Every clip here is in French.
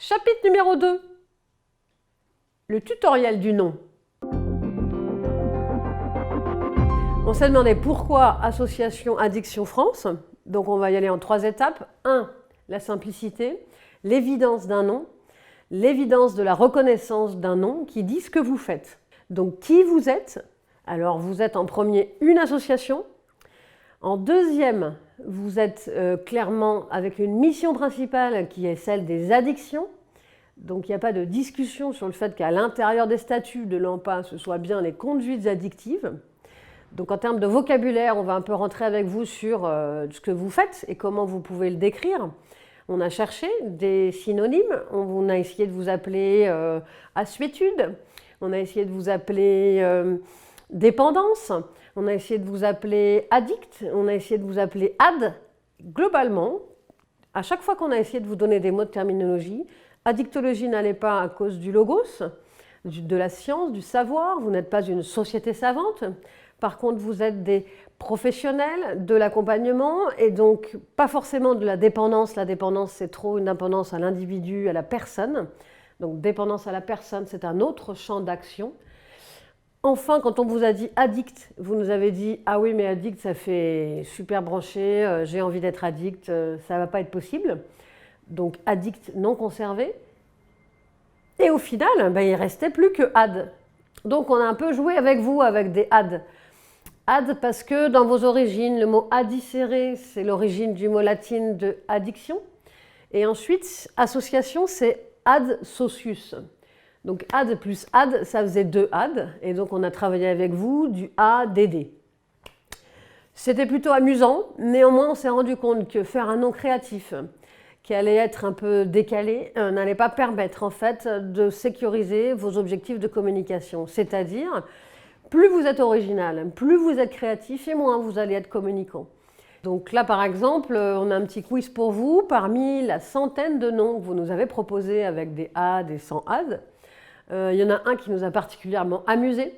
Chapitre numéro 2. Le tutoriel du nom. On s'est demandé pourquoi Association Addiction France. Donc on va y aller en 3 étapes. 1. La simplicité, l'évidence d'un nom, l'évidence de la reconnaissance d'un nom qui dit ce que vous faites. Donc qui vous êtes? Alors vous êtes en premier une association. En deuxième, vous êtes clairement avec une mission principale qui est celle des addictions. Donc il n'y a pas de discussion sur le fait qu'à l'intérieur des statuts de l'AMPA, ce soit bien les conduites addictives. Donc en termes de vocabulaire, on va un peu rentrer avec vous sur ce que vous faites et comment vous pouvez le décrire. On a cherché des synonymes, on a essayé de vous appeler assuétude, on a essayé de vous appeler dépendance, on a essayé de vous appeler addict, on a essayé de vous appeler ad. Globalement, à chaque fois qu'on a essayé de vous donner des mots de terminologie, addictologie n'allait pas à cause du logos, de la science, du savoir, vous n'êtes pas une société savante. Par contre, vous êtes des professionnels de l'accompagnement et donc pas forcément de la dépendance. La dépendance, c'est trop une dépendance à l'individu, à la personne. Donc dépendance à la personne, c'est un autre champ d'action. Enfin, quand on vous a dit addict, vous nous avez dit « Ah oui, mais addict, ça fait super branché, j'ai envie d'être addict, ça ne va pas être possible. » Donc addict non conservé. Et au final, il ne restait plus que ad. Donc on a un peu joué avec vous avec des ad. Ad parce que dans vos origines, le mot adicere, c'est l'origine du mot latin de addiction. Et ensuite, association, c'est ad socius. Donc ad plus ad, ça faisait 2 ad. Et donc on a travaillé avec vous du ADD. C'était plutôt amusant. Néanmoins, on s'est rendu compte que faire un nom créatif qui allait être un peu décalé n'allait pas permettre en fait de sécuriser vos objectifs de communication. C'est-à-dire, plus vous êtes original, plus vous êtes créatif et moins vous allez être communicant. Donc là, par exemple, on a un petit quiz pour vous. Parmi la centaine de noms que vous nous avez proposés avec des ad et sans ad, il y en a un qui nous a particulièrement amusé.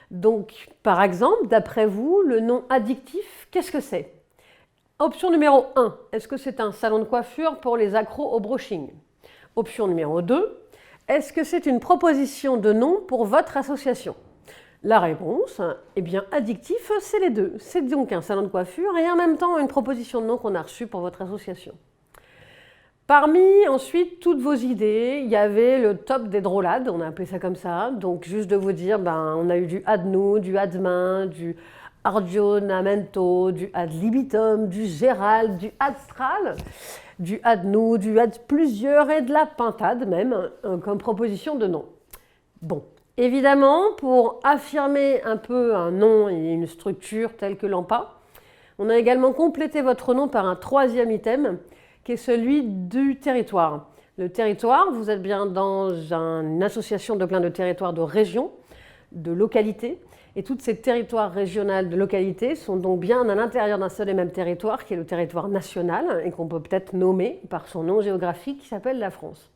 Donc, par exemple, d'après vous, le nom addictif, qu'est-ce que c'est? Option numéro 1, est-ce que c'est un salon de coiffure pour les accros au brushing? Option numéro 2, est-ce que c'est une proposition de nom pour votre association? La réponse, eh bien, addictif, c'est les deux. C'est donc un salon de coiffure et en même temps une proposition de nom qu'on a reçue pour votre association. Parmi ensuite toutes vos idées, il y avait le top des drôlades, on a appelé ça comme ça. Donc juste de vous dire, on a eu du ad nous, du ad main, du argionamento, du ad libitum, du gérald, du adstral, du ad nous, du ad plusieurs et de la pintade même, comme proposition de nom. Bon, évidemment, pour affirmer un peu un nom et une structure telle que l'AMPA, on a également complété votre nom par un 3e item, qui est celui du territoire. Le territoire, vous êtes bien dans une association de plein de territoires de régions, de localités, et tous ces territoires régionaux de localités sont donc bien à l'intérieur d'un seul et même territoire, qui est le territoire national, et qu'on peut peut-être nommer par son nom géographique qui s'appelle la France.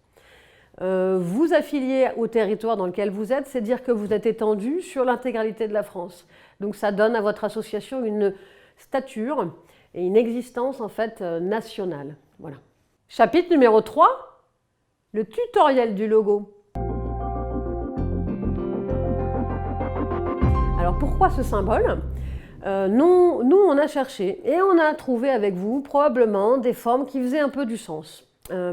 Vous affilier au territoire dans lequel vous êtes, c'est dire que vous êtes étendu sur l'intégralité de la France. Donc ça donne à votre association une stature et une existence en fait nationale. Voilà. Chapitre numéro 3, le tutoriel du logo. Alors pourquoi ce symbole? Nous, on a cherché et on a trouvé avec vous probablement des formes qui faisaient un peu du sens.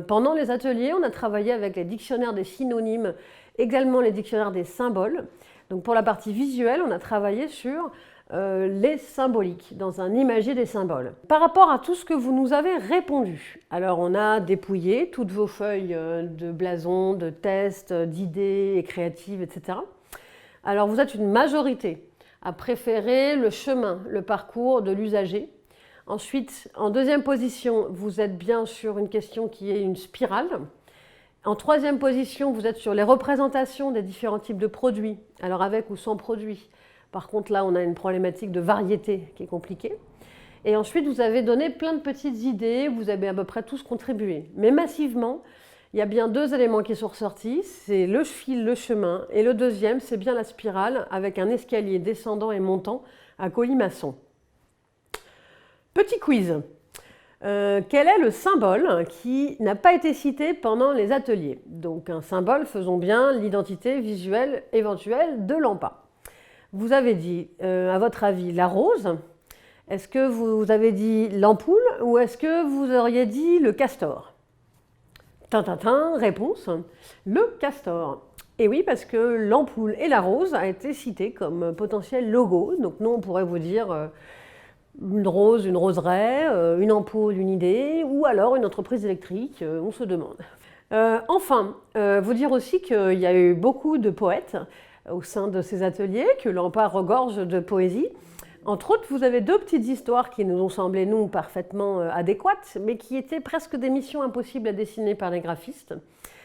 Pendant les ateliers, on a travaillé avec les dictionnaires des synonymes, également les dictionnaires des symboles. Donc pour la partie visuelle, on a travaillé sur les symboliques, dans un imagier des symboles. Par rapport à tout ce que vous nous avez répondu, alors on a dépouillé toutes vos feuilles de blasons, de tests, d'idées et créatives, etc. Alors vous êtes une majorité à préférer le chemin, le parcours de l'usager. Ensuite, en 2e position, vous êtes bien sur une question qui est une spirale. En 3e position, vous êtes sur les représentations des différents types de produits, alors avec ou sans produits. Par contre, là, on a une problématique de variété qui est compliquée. Et ensuite, vous avez donné plein de petites idées, vous avez à peu près tous contribué. Mais massivement, il y a bien 2 éléments qui sont ressortis, c'est le fil, le chemin, et le 2e, c'est bien la spirale avec un escalier descendant et montant à colimaçon. Petit quiz. Quel est le symbole qui n'a pas été cité pendant les ateliers? Donc un symbole, faisons bien, l'identité visuelle éventuelle de l'AMPA. Vous avez dit, à votre avis, la rose. Est-ce que vous avez dit l'ampoule ou est-ce que vous auriez dit le castor? Tintintin, réponse, le castor. Et oui, parce que l'ampoule et la rose a été citée comme potentiel logo. Donc nous, on pourrait vous dire une rose, une roseraie, une ampoule, une idée, ou alors une entreprise électrique, on se demande. Enfin, vous dire aussi qu'il y a eu beaucoup de poètes au sein de ces ateliers, que l'AMPA regorge de poésie. Entre autres, vous avez deux petites histoires qui nous ont semblé, nous, parfaitement adéquates, mais qui étaient presque des missions impossibles à dessiner par les graphistes.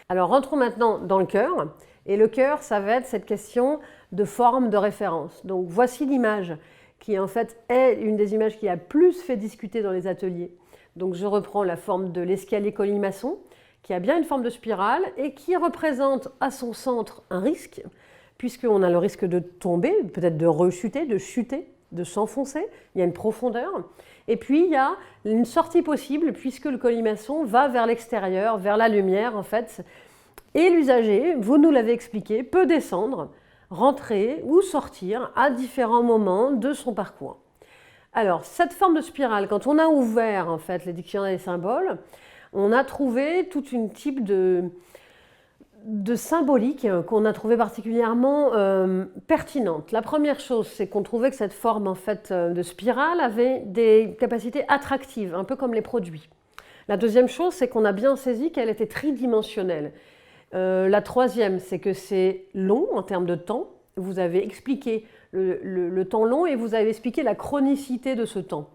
Alors, rentrons maintenant dans le cœur. Et le cœur, ça va être cette question de forme de référence. Donc, voici l'image qui, en fait, est une des images qui a plus fait discuter dans les ateliers. Donc, je reprends la forme de l'escalier colimaçon, qui a bien une forme de spirale et qui représente à son centre un risque, puisqu'on a le risque de tomber, peut-être de rechuter, de chuter, de s'enfoncer, il y a une profondeur. Et puis il y a une sortie possible puisque le colimaçon va vers l'extérieur, vers la lumière en fait. Et l'usager, vous nous l'avez expliqué, peut descendre, rentrer ou sortir à différents moments de son parcours. Alors cette forme de spirale, quand on a ouvert en fait les dictionnaires des symboles, on a trouvé tout un type de symbolique qu'on a trouvé particulièrement pertinente. La première chose, c'est qu'on trouvait que cette forme en fait, de spirale avait des capacités attractives, un peu comme les produits. La deuxième chose, c'est qu'on a bien saisi qu'elle était tridimensionnelle. La troisième, c'est que c'est long en termes de temps. Vous avez expliqué le temps long et vous avez expliqué la chronicité de ce temps.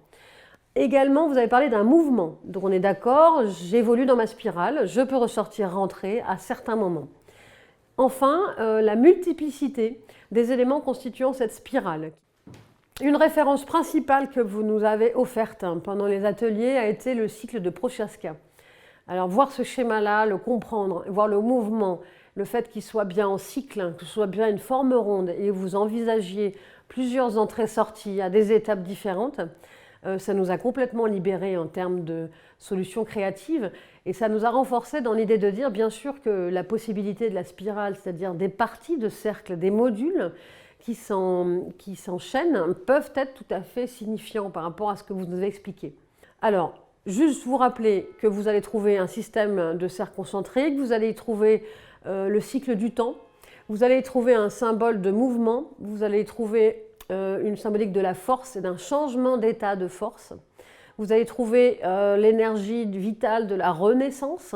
Également, vous avez parlé d'un mouvement. Donc on est d'accord, j'évolue dans ma spirale, je peux ressortir, rentrer à certains moments. Enfin, la multiplicité des éléments constituant cette spirale. Une référence principale que vous nous avez offerte pendant les ateliers a été le cycle de Prochaska. Alors voir ce schéma-là, le comprendre, voir le mouvement, le fait qu'il soit bien en cycle, que ce soit bien une forme ronde et vous envisagiez plusieurs entrées-sorties à des étapes différentes, ça nous a complètement libérés en termes de solutions créatives et ça nous a renforcés dans l'idée de dire bien sûr que la possibilité de la spirale, c'est-à-dire des parties de cercle, des modules qui s'enchaînent, peuvent être tout à fait signifiants par rapport à ce que vous nous avez expliqué. Alors, juste vous rappeler que vous allez trouver un système de cercle concentrique, vous allez y trouver le cycle du temps, vous allez y trouver un symbole de mouvement, vous allez y trouver une symbolique de la force et d'un changement d'état de force. Vous allez trouver l'énergie vitale de la renaissance.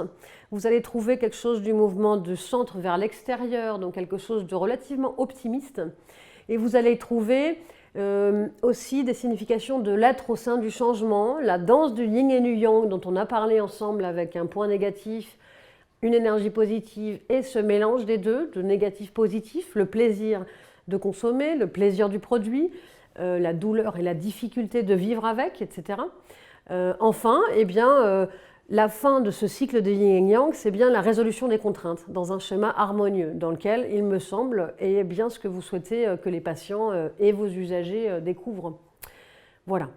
Vous allez trouver quelque chose du mouvement du centre vers l'extérieur, donc quelque chose de relativement optimiste. Et vous allez trouver aussi des significations de l'être au sein du changement, la danse du yin et du yang dont on a parlé ensemble avec un point négatif, une énergie positive et ce mélange des deux, de négatif positif, le plaisir de consommer, le plaisir du produit, la douleur et la difficulté de vivre avec, etc. Enfin, eh bien, la fin de ce cycle de yin et yang, c'est bien la résolution des contraintes dans un schéma harmonieux dans lequel, il me semble, est bien ce que vous souhaitez que les patients et vos usagers découvrent. Voilà.